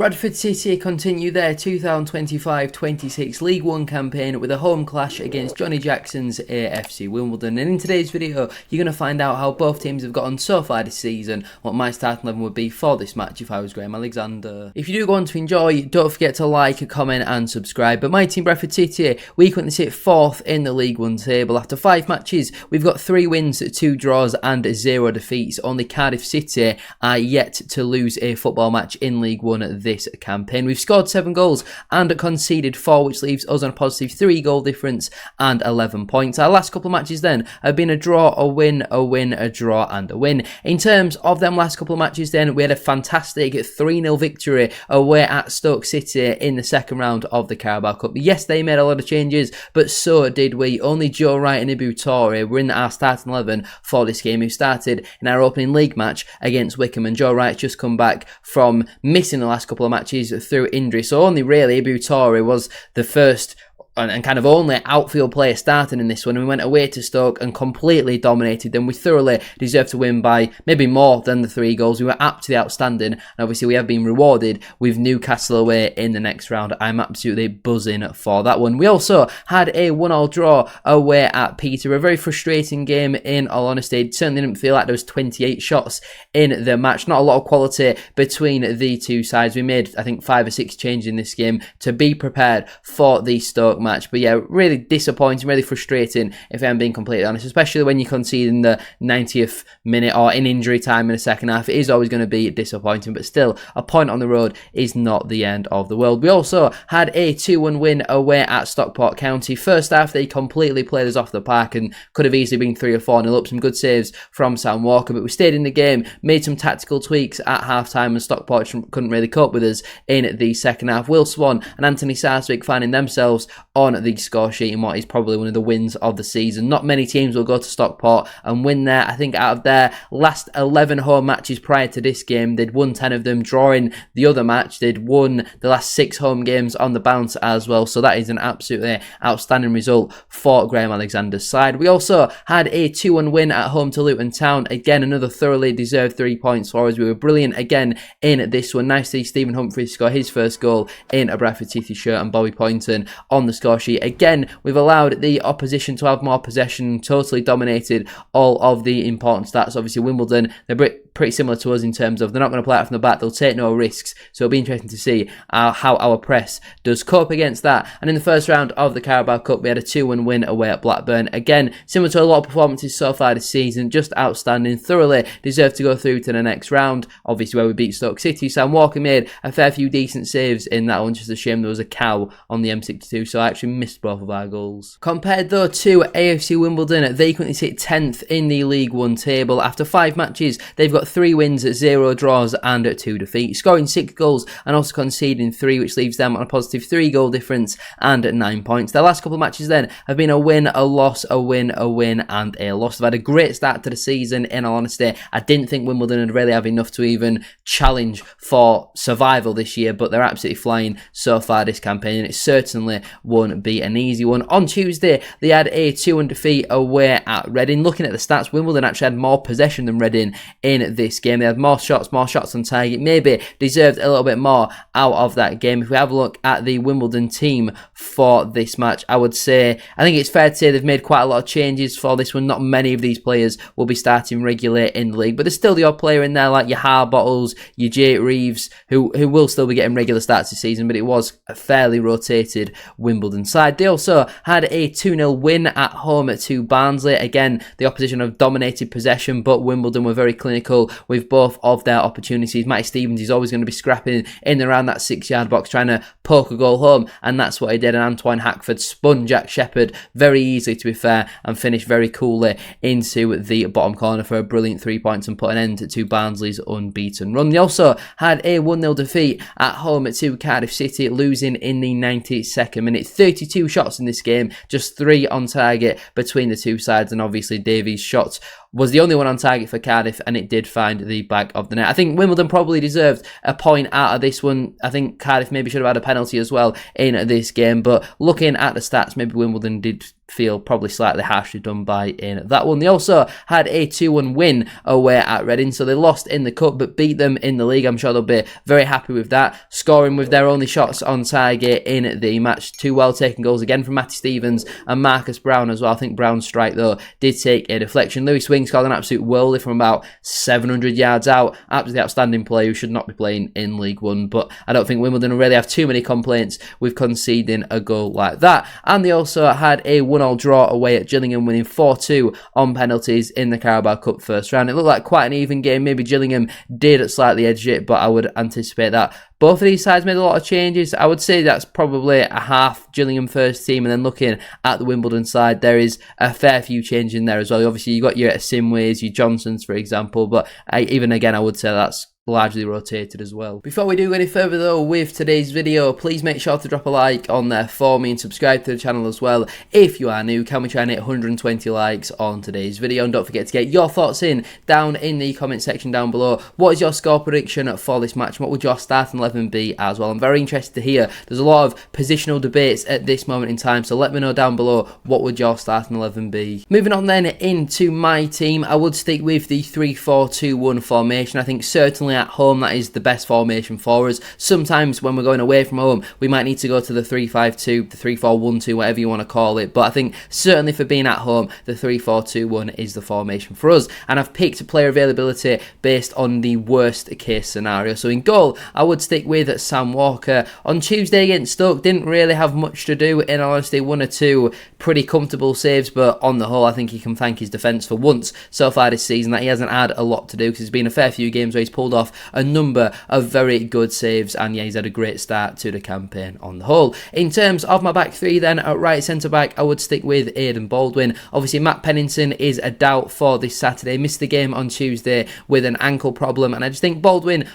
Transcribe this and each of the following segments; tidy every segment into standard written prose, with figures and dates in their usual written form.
Bradford City continue their 2025-26 League One campaign with a home clash against Johnny Jackson's AFC Wimbledon. And in today's video, you're going to find out how both teams have gotten so far this season, what my starting 11 would be for this match if I was Graham Alexander. If you do go on to enjoy, don't forget to like, comment and subscribe. But my team Bradford City, we currently sit 4th in the League One table. After 5 matches, we've got 3 wins, 2 draws and 0 defeats. Only Cardiff City are yet to lose a football match in League One this campaign. We've scored 7 goals and conceded 4, which leaves us on a positive 3 goal difference and 11 points. Our last couple of matches then have been a draw, a win, a draw and a win. In terms of them last couple of matches then, we had a fantastic 3-0 victory away at Stoke City in the second round of the Carabao Cup. Yes, they made a lot of changes, but so did we. Only Joe Wright and Ibu Toure were in our starting 11 for this game, who started in our opening league match against Wickham, and Joe Wright's just come back from missing the last couple of matches through injury, so only really Ibu Toure was the first and kind of only outfield player starting in this one, and we went away to Stoke and completely dominated them. We thoroughly deserved to win by maybe more than the 3 goals. We were absolutely outstanding, and obviously we have been rewarded with Newcastle away in the next round. I'm absolutely buzzing for that one. We also had a 1-1 draw away at Peter, a very frustrating game in all honesty. It certainly didn't feel like there was 28 shots in the match, not a lot of quality between the two sides. We made, I think, 5 or 6 changes in this game to be prepared for the Stoke match. But yeah, really disappointing, really frustrating if I'm being completely honest, especially when you concede in the 90th minute or in injury time in the second half. It is always going to be disappointing, but still, a point on the road is not the end of the world. We also had a 2-1 win away at Stockport County. First half, they completely played us off the park and could have easily been 3 or 4-0 up. Some good saves from Sam Walker, but we stayed in the game, made some tactical tweaks at half-time, and Stockport couldn't really cope with us in the second half. Will Swan and Anthony Sarswick finding themselves on the score sheet in what is probably one of the wins of the season. Not many teams will go to Stockport and win there. I think out of their last 11 home matches prior to this game, they'd won 10 of them, drawing the other match. They'd won the last 6 home games on the bounce as well, so that is an absolutely outstanding result for Graham Alexander's side. We also had a 2-1 win at home to Luton Town. Again, another thoroughly deserved 3 points for us. We were brilliant again in this one. Nice to see Stephen Humphrey score his first goal in a Bradford City shirt and Bobby Poynton on the score sheet. Again, we've allowed the opposition to have more possession, totally dominated all of the important stats. Obviously, Wimbledon, they're pretty similar to us in terms of they're not going to play out from the back, they'll take no risks, so it'll be interesting to see how our press does cope against that. And in the first round of the Carabao Cup, we had a 2-1 win away at Blackburn. Again, similar to a lot of performances so far this season, just outstanding, thoroughly deserved to go through to the next round, obviously where we beat Stoke City. Sam Walker made a fair few decent saves in that one, just a shame there was a cow on the M62, so I actually missed both of our goals. Compared though to AFC Wimbledon, they currently sit 10th in the League One table. After 5 matches, they've got 3 wins, 0 draws and 2 defeats, scoring 6 goals and also conceding 3, which leaves them on a positive 3 goal difference and 9 points. Their last couple of matches then have been a win, a loss, a win and a loss. They've had a great start to the season, in all honesty. I didn't think Wimbledon would really have enough to even challenge for survival this year, but they're absolutely flying so far this campaign, and it certainly won't be an easy one. On Tuesday, they had a 2-1 defeat away at Reading. Looking at the stats, Wimbledon actually had more possession than Reading in this game. They had more shots on target, maybe deserved a little bit more out of that game. If we have a look at the Wimbledon team for this match, I would say, I think it's fair to say they've made quite a lot of changes for this one. Not many of these players will be starting regularly in the league, but there's still the odd player in there like your Harbottles, your Jake Reeves, who will still be getting regular starts this season, but it was a fairly rotated Wimbledon side. They also had a 2-0 win at home to Barnsley. Again, the opposition have dominated possession, but Wimbledon were very clinical with both of their opportunities. Matty Stevens is always going to be scrapping in and around that 6-yard box, trying to poke a goal home, and that's what he did. And Antoine Hackford spun Jack Shepherd very easily, to be fair, and finished very coolly into the bottom corner for a brilliant 3 points and put an end to Barnsley's unbeaten run. They also had a 1-0 defeat at home to Cardiff City, losing in the 92nd minute. 32 shots in this game, just 3 on target between the two sides, and obviously Davies' shot was the only one on target for Cardiff, and it did find the back of the net. I think Wimbledon probably deserved a point out of this one. I think Cardiff maybe should have had a penalty as well in this game, but looking at the stats, maybe Wimbledon did feel probably slightly harshly done by in that one. They also had a 2-1 win away at Reading, so they lost in the cup but beat them in the league. I'm sure they'll be very happy with that, scoring with their only shots on target in the match. 2 well-taken goals again from Matty Stevens and Marcus Brown as well. I think Brown's strike, though, did take a deflection. Louis Swing scored an absolute worldie from about 700 yards out. Absolutely outstanding player who should not be playing in League One, but I don't think Wimbledon will really have too many complaints with conceding a goal like that. And they also had a 1-1 draw away at Gillingham, winning 4-2 on penalties in the Carabao Cup first round. It looked like quite an even game. Maybe Gillingham did slightly edge it, but I would anticipate that both of these sides made a lot of changes. I would say that's probably a half Gillingham first team, and then looking at the Wimbledon side, there is a fair few changes in there as well. Obviously, you got your Simways, your Johnsons, for example, but even again, I would say that's largely rotated as well. Before we do any further though with today's video, please make sure to drop a like on there for me and subscribe to the channel as well if you are new. Can we try and hit 120 likes on today's video? And don't forget to get your thoughts in down in the comment section down below. What is your score prediction for this match? What would your starting 11 be as well? I'm very interested to hear. There's a lot of positional debates at this moment in time, so let me know down below what would your starting 11 be. Moving on then into my team, I would stick with the 3-4-2-1 formation. I think certainly at home that is the best formation for us. Sometimes when we're going away from home, we might need to go to the 3-5-2, the 3-4-1-2, whatever you want to call it, but I think certainly for being at home, the 3-4-2-1 is the formation for us. And I've picked player availability based on the worst case scenario. So in goal, I would stick with Sam Walker. On Tuesday against Stoke, didn't really have much to do, in all honesty. 1 or 2 pretty comfortable saves, but on the whole, I think he can thank his defence for once so far this season that he hasn't had a lot to do, because there's been a fair few games where he's pulled off a number of very good saves, and yeah, he's had a great start to the campaign on the whole. In terms of my back three then, at right centre back, I would stick with Aidan Baldwin. Obviously, Matt Pennington is a doubt for this Saturday. Missed the game on Tuesday with an ankle problem, and I just think Baldwin,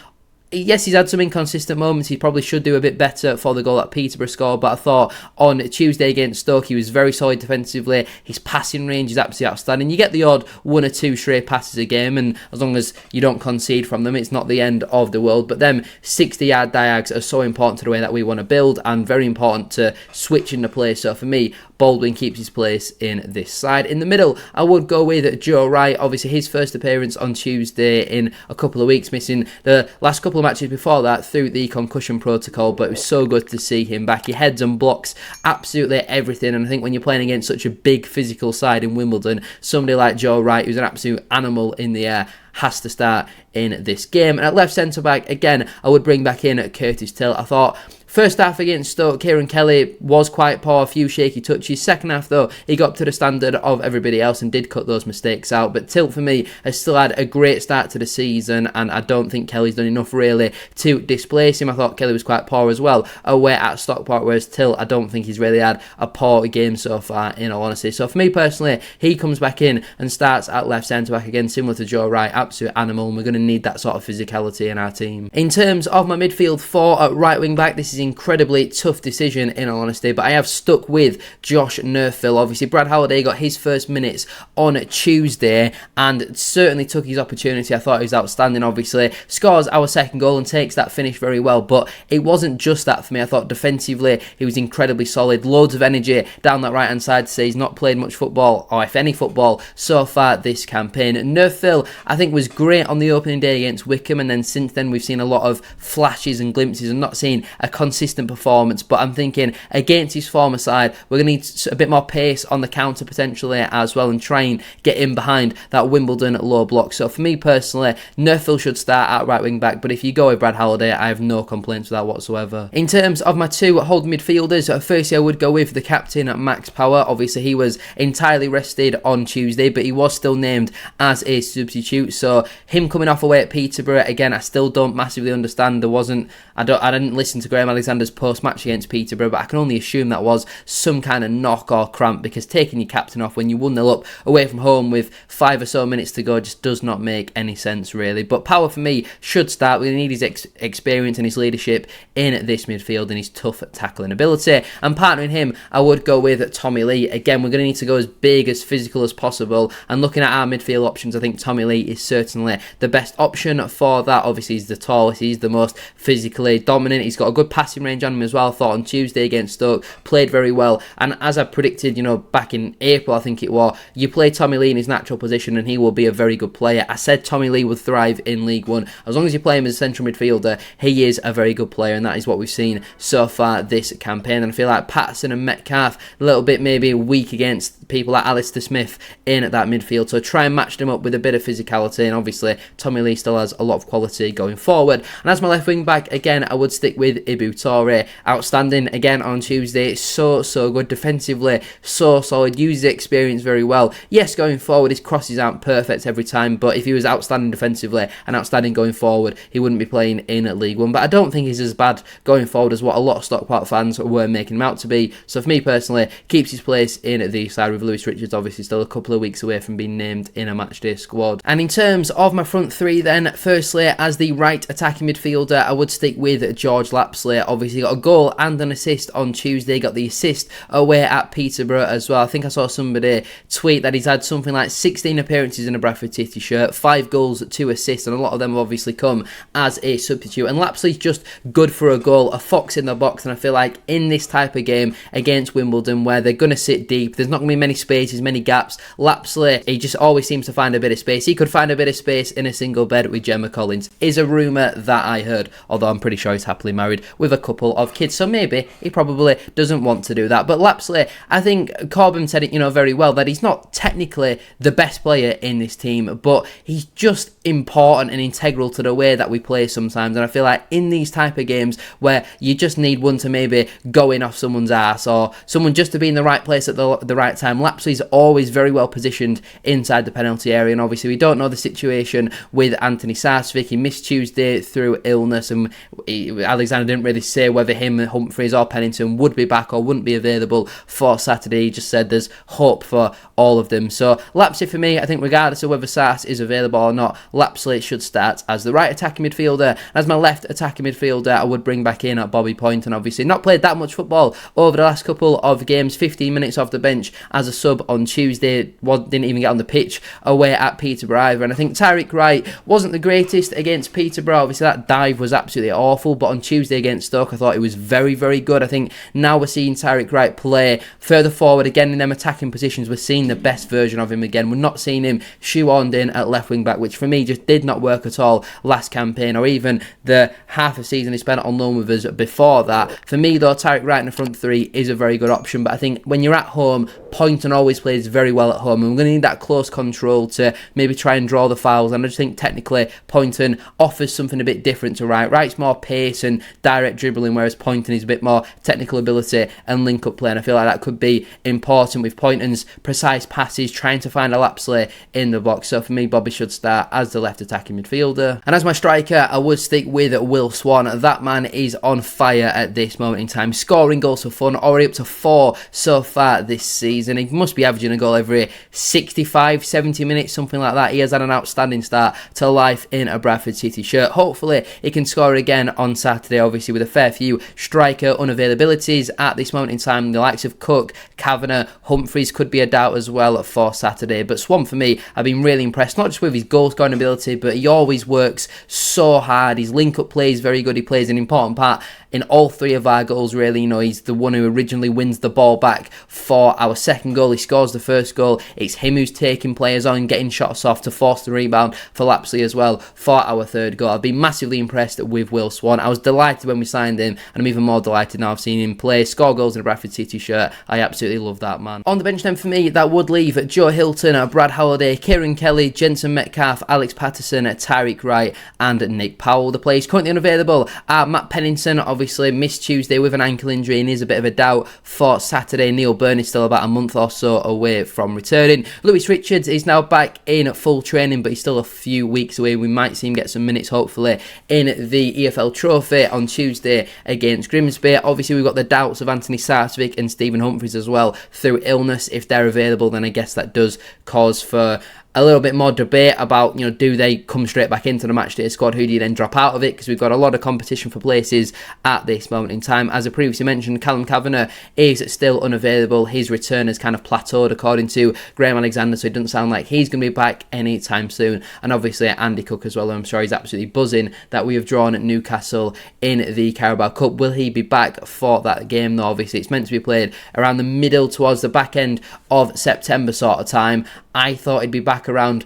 yes, he's had some inconsistent moments. He probably should do a bit better for the goal that Peterborough scored, but I thought on Tuesday against Stoke, he was very solid defensively. His passing range is absolutely outstanding. You get the odd 1 or 2 stray passes a game, and as long as you don't concede from them, it's not the end of the world. But them 60-yard diags are so important to the way that we want to build, and very important to switching the play. So for me, Baldwin keeps his place in this side. In the middle, I would go with Joe Wright. Obviously, his first appearance on Tuesday in a couple of weeks, missing the last couple of matches before that through the concussion protocol, but it was so good to see him back. He heads and blocks absolutely everything, and I think when you're playing against such a big physical side in Wimbledon, somebody like Joe Wright, who's an absolute animal in the air, has to start in this game. And at left centre back, again, I would bring back in Curtis Till. I thought first half against Stoke, Kieran Kelly was quite poor, a few shaky touches. Second half, though, he got up to the standard of everybody else and did cut those mistakes out. But Tilt, for me, has still had a great start to the season, and I don't think Kelly's done enough, really, to displace him. I thought Kelly was quite poor as well away at Stockport, whereas Tilt, I don't think he's really had a poor game so far, in all honesty. So for me, personally, he comes back in and starts at left centre-back again, similar to Joe Wright, absolute animal, and we're going to need that sort of physicality in our team. In terms of my midfield four at right wing-back, this is incredibly tough decision, in all honesty, but I have stuck with Josh NEUFVILLE. Obviously, Brad Halliday got his first minutes on Tuesday and certainly took his opportunity. I thought he was outstanding, obviously. Scores our second goal and takes that finish very well, but it wasn't just that for me. I thought defensively, he was incredibly solid. Loads of energy down that right-hand side to say he's not played much football, or if any football, so far this campaign. NEUFVILLE, I think, was great on the opening day against Wickham, and then since then we've seen a lot of flashes and glimpses and not seen a consistent performance. But I'm thinking against his former side, we're going to need a bit more pace on the counter potentially as well, and try and get in behind that Wimbledon low block. So for me personally, NEUFVILLE should start at right wing back, but if you go with Brad Halliday, I have no complaints with that whatsoever. In terms of my two holding midfielders, firstly I would go with the captain, Max Power. Obviously he was entirely rested on Tuesday, but he was still named as a substitute, so him coming off away at Peterborough, again, I still don't massively understand. I didn't listen to Graham Alexander's post-match against Peterborough, but I can only assume that was some kind of knock or cramp, because taking your captain off when you 1-0 up away from home with 5 or so minutes to go just does not make any sense, really. But Power, for me, should start. We need his experience and his leadership in this midfield and his tough tackling ability. And partnering him, I would go with Tommy Lee. Again, we're going to need to go as big, as physical as possible, and looking at our midfield options, I think Tommy Lee is certainly the best option for that. Obviously, he's the tallest, he's the most physically dominant, he's got a good passing passing range on him as well. I thought on Tuesday against Stoke, played very well. And as I predicted, back in April, I think it was, you play Tommy Lee in his natural position and he will be a very good player. I said Tommy Lee would thrive in League One. As long as you play him as a central midfielder, he is a very good player, and that is what we've seen so far this campaign. And I feel like Patterson and Metcalf a little bit maybe weak against people like Alistair Smith in at that midfield, so try and match them up with a bit of physicality. And obviously Tommy Lee still has a lot of quality going forward. And as my left wing back, again, I would stick with Ibu Toure. Outstanding again on Tuesday. So good defensively, so solid, uses experience very well. Yes, going forward his crosses aren't perfect every time, but if he was outstanding defensively and outstanding going forward, he wouldn't be playing in League One. But I don't think he's as bad going forward as what a lot of Stockport fans were making him out to be. So for me personally, keeps his place in the side, with Lewis Richards obviously still a couple of weeks away from being named in a matchday squad. And in terms of my front three then, firstly, as the right attacking midfielder, I would stick with George Lapsley. Obviously got a goal and an assist on Tuesday, got the assist away at Peterborough as well. I think I saw somebody tweet that he's had something like 16 appearances in a Bradford City shirt, 5 goals, 2 assists, and a lot of them have obviously come as a substitute. And Lapsley's just good for a goal, a fox in the box, and I feel like in this type of game against Wimbledon, where they're going to sit deep, there's not going to be many spaces, many gaps, Lapsley, he just always seems to find a bit of space. He could find a bit of space in a single bed with Gemma Collins, is a rumour that I heard, although I'm pretty sure he's happily married with a couple of kids, so maybe he probably doesn't want to do that. But Lapsley, I think Corbyn said it, very well, that he's not technically the best player in this team, but he's just important and integral to the way that we play sometimes. And I feel like in these type of games where you just need one to maybe go in off someone's ass, or someone just to be in the right place at the right time, Lapsley's always very well positioned inside the penalty area. And obviously we don't know the situation with Anthony Sarsfield. He missed Tuesday through illness, and Alexander didn't really say whether him, Humphreys or Pennington would be back or wouldn't be available for Saturday. He just said there's hope for all of them. So Lapsley for me, I think regardless of whether Sars is available or not, Lapsley should start as the right attacking midfielder. As my left attacking midfielder, I would bring back in at Bobby Pointon. Obviously not played that much football over the last couple of games, 15 minutes off the bench as a sub on Tuesday, didn't even get on the pitch away at Peterborough either. And I think Tyreek Wright wasn't the greatest against Peterborough. Obviously that dive was absolutely awful, but on Tuesday against Stoke I thought it was very good. I think now we're seeing Tyreek Wright play further forward again in them attacking positions. We're seeing the best version of him again. We're not seeing him shoehorned in at left wing back, which for me just did not work at all last campaign, or even the half a season he spent on loan with us before that. For me though, Tyreek Wright in the front three is a very good option, but I think when you're at home, Pointon always plays very well at home, and we're going to need that close control to maybe try and draw the fouls. And I just think technically Pointon offers something a bit different to Wright. Wright's more pace and direct dribbling, whereas Pointon is a bit more technical ability and link up play, and I feel like that could be important with Pointon's precise passes, trying to find a Lapsley in the box. So for me, Bobby should start as the left attacking midfielder. And as my striker, I would stick with Will Swan. That man is on fire at this moment in time, scoring goals for fun, already up to 4 so far this season. He must be averaging a goal every 65-70 minutes, something like that. He has had an outstanding start to life in a Bradford City shirt. Hopefully he can score again on Saturday, obviously with a fair few striker unavailabilities at this moment in time. The likes of Cook, Kavanagh, Humphreys could be a doubt as well for Saturday. But Swan for me, I've been really impressed, not just with his goal scoring ability, but he always works so hard. His link up play is very good. He plays an important part in all 3 of our goals really. He's the one who originally wins the ball back for our second goal. He scores the first goal. It's him who's taking players on, getting shots off to force the rebound for Lapsley as well for our third goal. I've been massively impressed with Will Swan. I was delighted when we signed him, and I'm even more delighted now I've seen him play, score goals in a Bradford City shirt. I absolutely love that man. On the bench then for me, that would leave Joe Hilton, Brad Halliday, Kieran Kelly, Jensen Metcalf, Alex Patterson, Tyreek Wright and Nick Powell. The players currently unavailable are Matt Pennington, obviously missed Tuesday with an ankle injury and is a bit of a doubt for Saturday. Neil Byrne is still about a month or so away from returning. Lewis Richards is now back in full training, but he's still a few weeks away. We might see him get some minutes hopefully in the EFL Trophy on Tuesday against Grimsby. Obviously we've got the doubts of Anthony Sarsfield and Stephen Humphreys as well through illness. If they're available, then I guess that does cause for a little bit more debate about, you know, do they come straight back into the matchday squad? Who do you then drop out of it? Because we've got a lot of competition for places at this moment in time. As I previously mentioned, Callum Kavanagh is still unavailable. His return has kind of plateaued according to Graham Alexander, so it doesn't sound like he's going to be back anytime soon. And obviously Andy Cook as well. I'm sure he's absolutely buzzing that we have drawn at Newcastle in the Carabao Cup. Will he be back for that game though? Obviously it's meant to be played around the middle towards the back end of September sort of time. I thought he'd be back around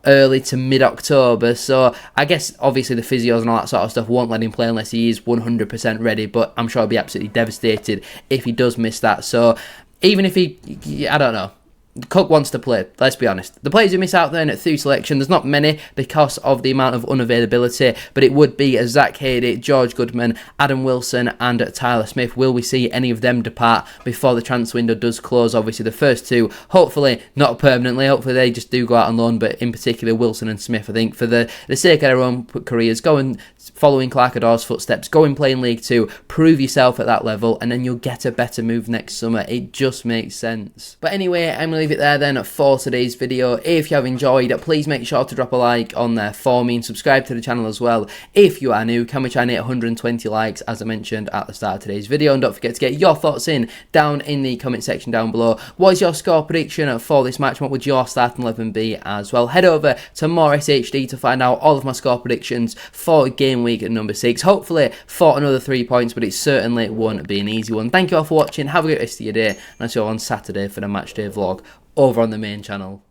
early to mid-October, so I guess obviously the physios and all that sort of stuff won't let him play unless he is 100% ready, but I'm sure he'll be absolutely devastated if he does miss that. So even if he, I don't know, Cook wants to play, let's be honest. The players who miss out then through selection, there's not many because of the amount of unavailability, but it would be Zach Hadey, George Goodman, Adam Wilson and Tyler Smith. Will we see any of them depart before the transfer window does close? Obviously the first two, hopefully not permanently, hopefully they just do go out on loan, but in particular Wilson and Smith, I think for the sake of their own careers, go and following Clark Ador's footsteps, go and play in League 2, prove yourself at that level, and then you'll get a better move next summer. It just makes sense. But anyway, I'm going to leave it there then for today's video. If you have enjoyed, please make sure to drop a like on there for me and subscribe to the channel as well. If you are new, can we try and hit 120 likes as I mentioned at the start of today's video? And don't forget to get your thoughts in down in the comment section down below. What is your score prediction for this match? What would your starting 11 be as well? Head over to more SHD to find out all of my score predictions for game week at number 6. Hopefully for another 3 points, but it certainly won't be an easy one. Thank you all for watching. Have a great rest of your day, and I'll see you all on Saturday for the matchday vlog over on the main channel.